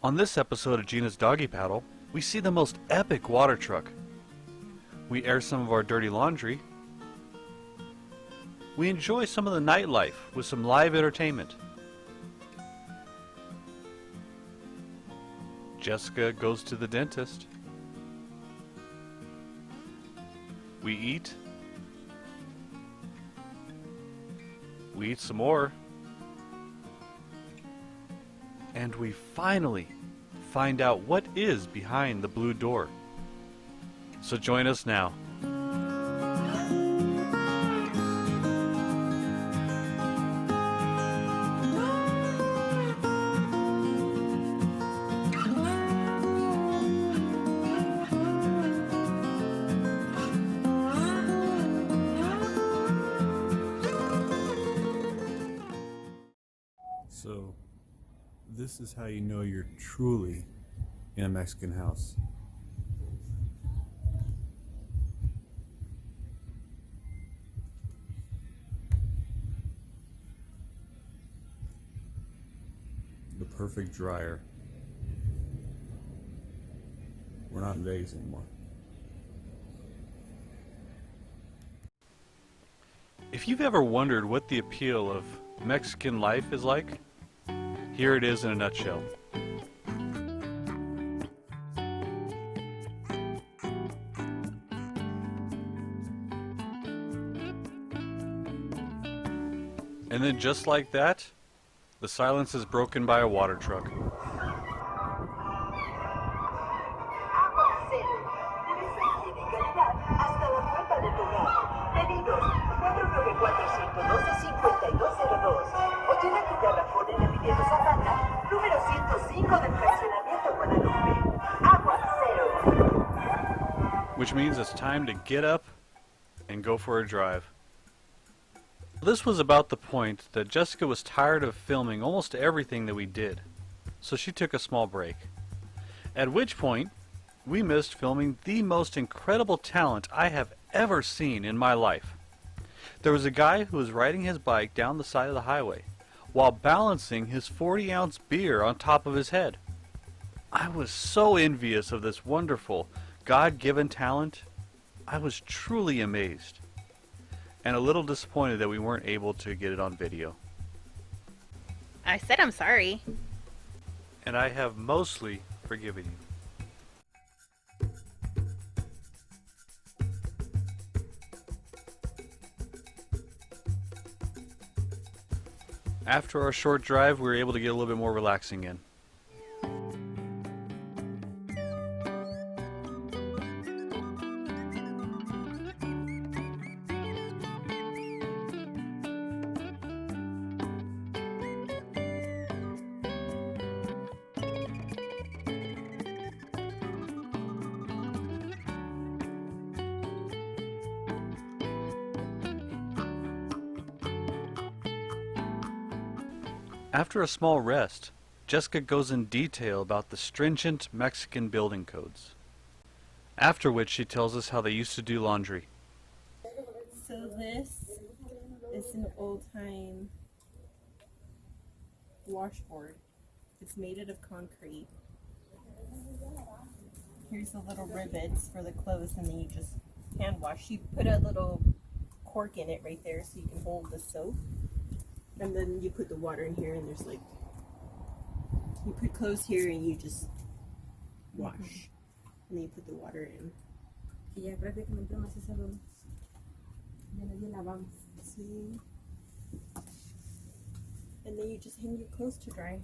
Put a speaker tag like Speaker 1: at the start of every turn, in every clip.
Speaker 1: On this episode of Gina's Doggy Paddle, we see the most epic water truck. We air some of our dirty laundry. We enjoy some of the nightlife with some live entertainment. Jessica goes to the dentist. We eat. We eat some more. And we finally find out what is behind the blue door. So join us now.
Speaker 2: So, this is how you know you're truly in a Mexican house. The perfect dryer. We're not in Vegas anymore.
Speaker 1: If you've ever wondered what the appeal of Mexican life is like, here it is in a nutshell. And then just like that, the silence is broken by a water truck. Which means it's time to get up and go for a drive. This was about the point that Jessica was tired of filming almost everything that we did, so she took a small break. At which point, we missed filming the most incredible talent I have ever seen in my life. There was a guy who was riding his bike down the side of the highway while balancing his 40-ounce beer on top of his head. I was so envious of this wonderful, God-given talent. I was truly amazed. And a little disappointed that we weren't able to get it on video.
Speaker 3: I said I'm sorry.
Speaker 1: And I have mostly forgiven you. After our short drive, we were able to get a little bit more relaxing in. After a small rest, Jessica goes in detail about the stringent Mexican building codes. After which she tells us how they used to do laundry.
Speaker 4: So this is an old-time washboard. It's made out of concrete. Here's the little rivets for the clothes, and then you just hand wash. You put a little cork in it right there so you can hold the soap. And then you put the water in here, and there's like, you put clothes here and you just wash. And then you put the water in.
Speaker 5: Y ya prácticamente no se sabe. Ya no lavamos.
Speaker 4: See? And then you just hang your clothes to dry.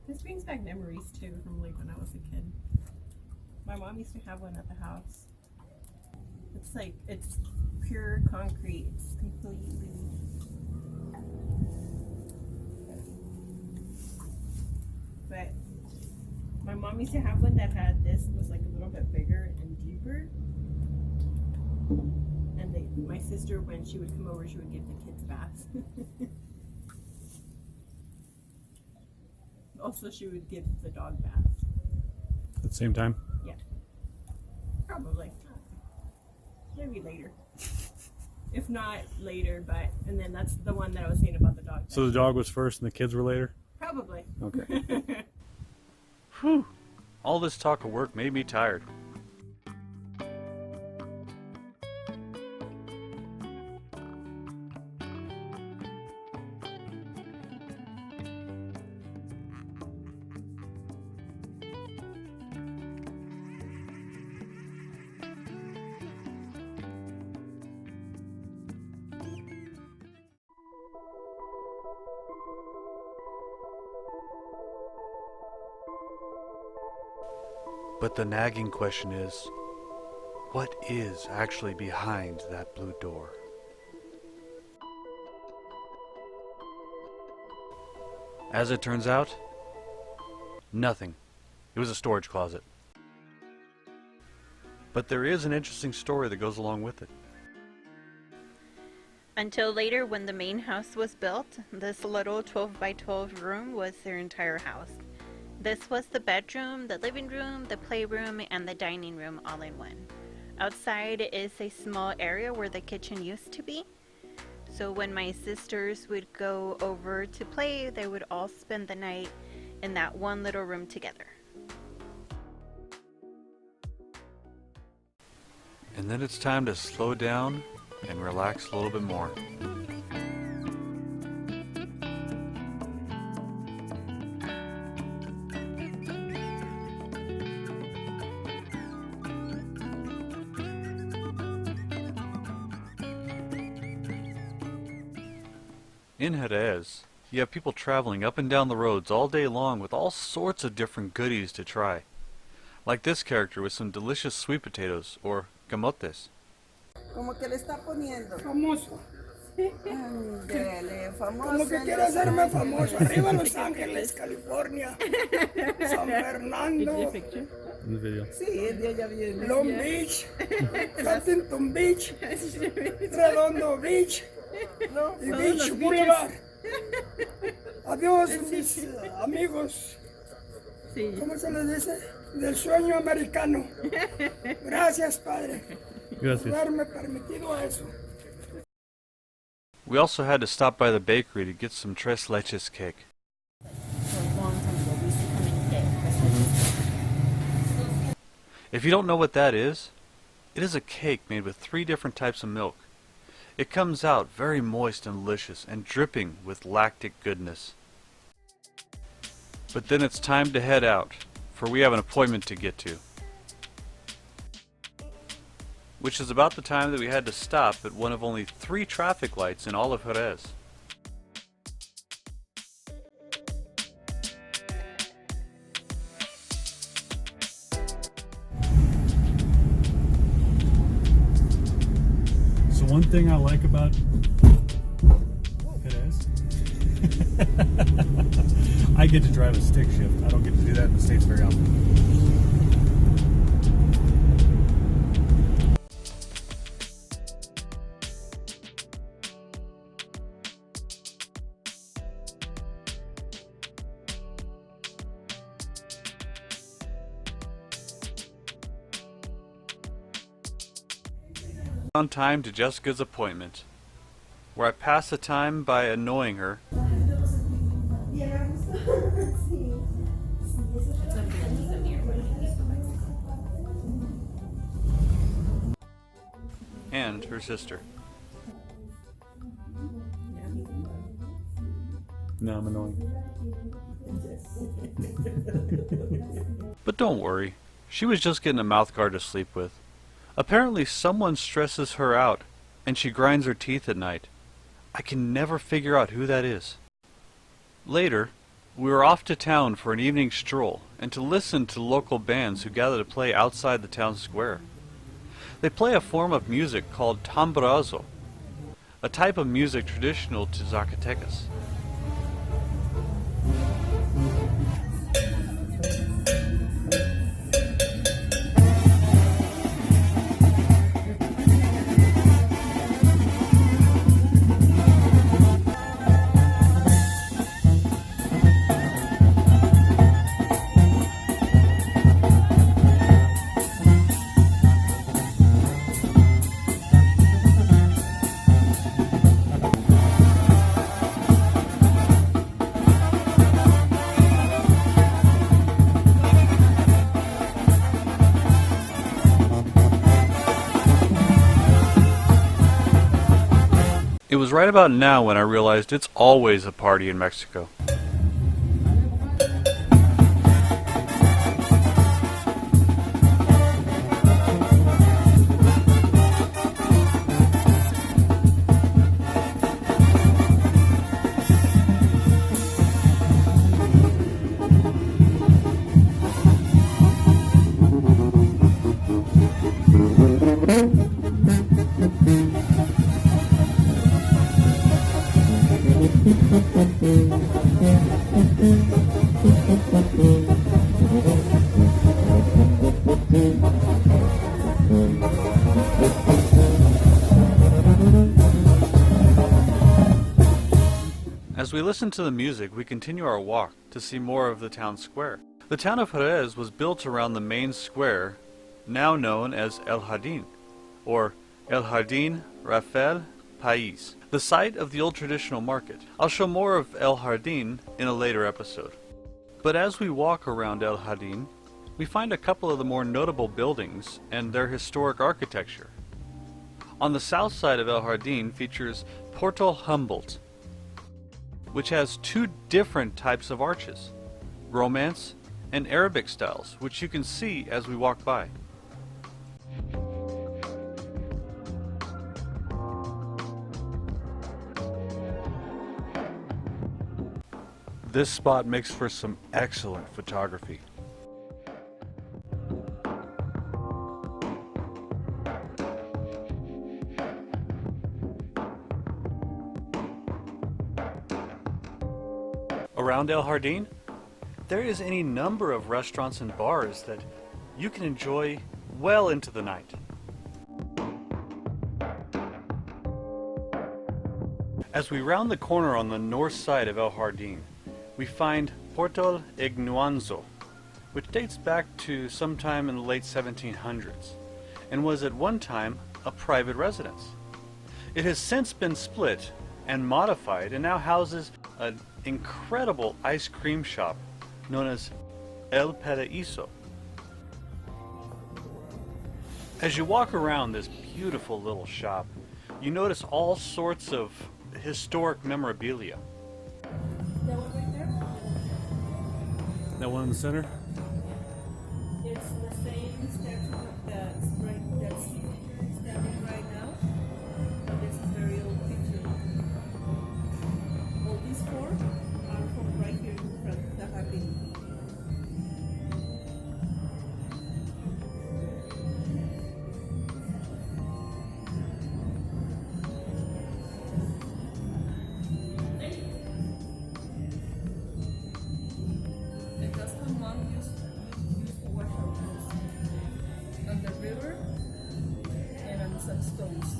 Speaker 4: This brings back memories too from like when I was a kid. My mom used to have one at the house. It's like, it's pure concrete. It's completely... But my mom used to have one that had this, was like a little bit bigger and deeper. And my sister, when she would come over, she would give the kids baths. Also, she would give the dog baths.
Speaker 2: At the same time?
Speaker 4: Yeah. Probably. Maybe later. If not later, but, and then that's the one that I was saying about the dog.
Speaker 2: So the dog was first and the kids were later?
Speaker 4: Probably.
Speaker 2: Okay.
Speaker 1: All this talk of work made me tired. But the nagging question is, what is actually behind that blue door? As it turns out, nothing. It was a storage closet. But there is an interesting story that goes along with it.
Speaker 3: Until later, when the main house was built, this little 12 by 12 room was their entire house. This was the bedroom, the living room, the playroom, and the dining room all in one. Outside is a small area where the kitchen used to be. So when my sisters would go over to play, they would all spend the night in that one little room together.
Speaker 1: And then it's time to slow down and relax a little bit more. In Jerez, you have people traveling up and down the roads all day long with all sorts of different goodies to try. Like this character with some delicious sweet potatoes, or camotes.
Speaker 6: Como que le está poniendo.
Speaker 7: Famoso.
Speaker 6: Ándele, famoso.
Speaker 7: Como que quiere hacerme famoso. Arriba Los Ángeles, California. San Fernando.
Speaker 2: In the video.
Speaker 6: Sí, el día ya viene.
Speaker 7: Long Beach. Huntington Beach. Redondo Beach.
Speaker 6: No,
Speaker 7: Y Beach Boulevard. Adiós, mis amigos. ¿Cómo se les dice? Del sueño americano. Gracias, Padre.
Speaker 2: Gracias.
Speaker 7: Por haberme permitido eso.
Speaker 1: We also had to stop by the bakery to get some tres leches cake. If you don't know what that is, it is a cake made with 3 different types of milk. It comes out very moist and delicious and dripping with lactic goodness. But then it's time to head out, for we have an appointment to get to. Which is about the time that we had to stop at one of only 3 traffic lights in all of Jerez.
Speaker 2: So one thing I like about Jerez, I get to drive a stick shift. I don't get to do that in the States very often.
Speaker 1: On time to Jessica's appointment, where I pass the time by annoying her and her sister.
Speaker 2: No, I'm annoying.
Speaker 1: But don't worry, she was just getting a mouthguard to sleep with. Apparently someone stresses her out, and she grinds her teeth at night. I can never figure out who that is. Later, we were off to town for an evening stroll, and to listen to local bands who gather to play outside the town square. They play a form of music called TAMBORAZO, a type of music traditional to Zacatecas. was right about now when I realized it's always a party in Mexico. As we listen to the music, we continue our walk to see more of the town square. The town of Jerez was built around the main square, now known as El Jardin, or El Jardin Rafael País, the site of the old traditional market. I'll show more of El Jardin in a later episode. But as we walk around El Jardin, we find a couple of the more notable buildings and their historic architecture. On the south side of El Jardin features Portal Humboldt, which has two different types of arches, Romance and Arabic styles, which you can see as we walk by. This spot makes for some excellent photography. Around El Jardin, there is any number of restaurants and bars that you can enjoy well into the night. As we round the corner on the north side of El Jardin, we find Portal Ignuanzo, which dates back to sometime in the late 1700s and was at one time a private residence. It has since been split and modified and now houses an incredible ice cream shop known as El Paraíso. As you walk around this beautiful little shop, you notice all sorts of historic memorabilia.
Speaker 4: That one right there?
Speaker 2: That one in the center?
Speaker 4: It's the same statue that's standing right now. But this is very old picture. Well, these four are from right here in front, the Jardin. The custom monk used to wash our clothes on the river and on some stones.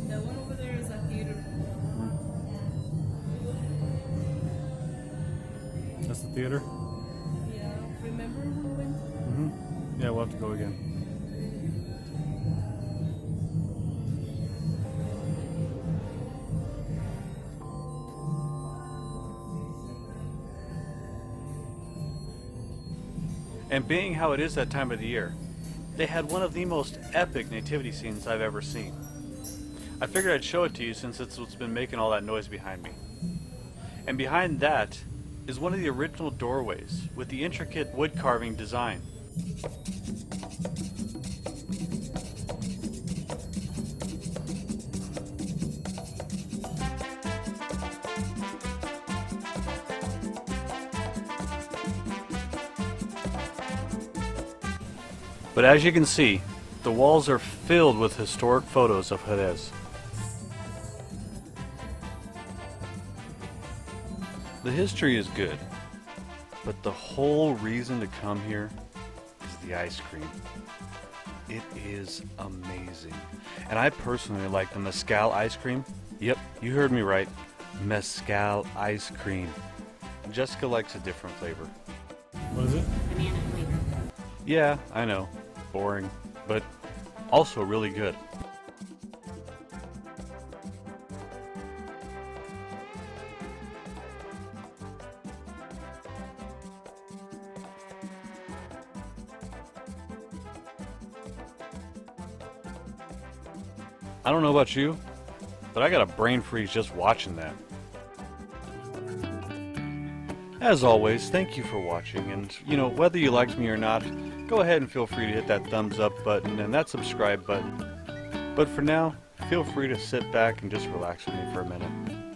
Speaker 4: That one over there is a theater.
Speaker 2: That's the theater?
Speaker 4: Yeah, remember we went?
Speaker 2: Mm-hmm. Yeah, we'll have to go again.
Speaker 1: And being how it is that time of the year, they had one of the most epic nativity scenes I've ever seen. I figured I'd show it to you since it's what's been making all that noise behind me. And behind that is one of the original doorways with the intricate wood carving design. But as you can see, the walls are filled with historic photos of Jerez. The history is good, but the whole reason to come here is the ice cream. It is amazing. And I personally like the mezcal ice cream. Yep, you heard me right. Mezcal ice cream. Jessica likes a different flavor.
Speaker 2: What is it?
Speaker 3: Banana flavor.
Speaker 1: Yeah, I know. Boring, but also really good. I don't know about you, but I got a brain freeze just watching that. As always, thank you for watching, and whether you liked me or not, go ahead and feel free to hit that thumbs up button and that subscribe button. But for now, feel free to sit back and just relax with me for a minute.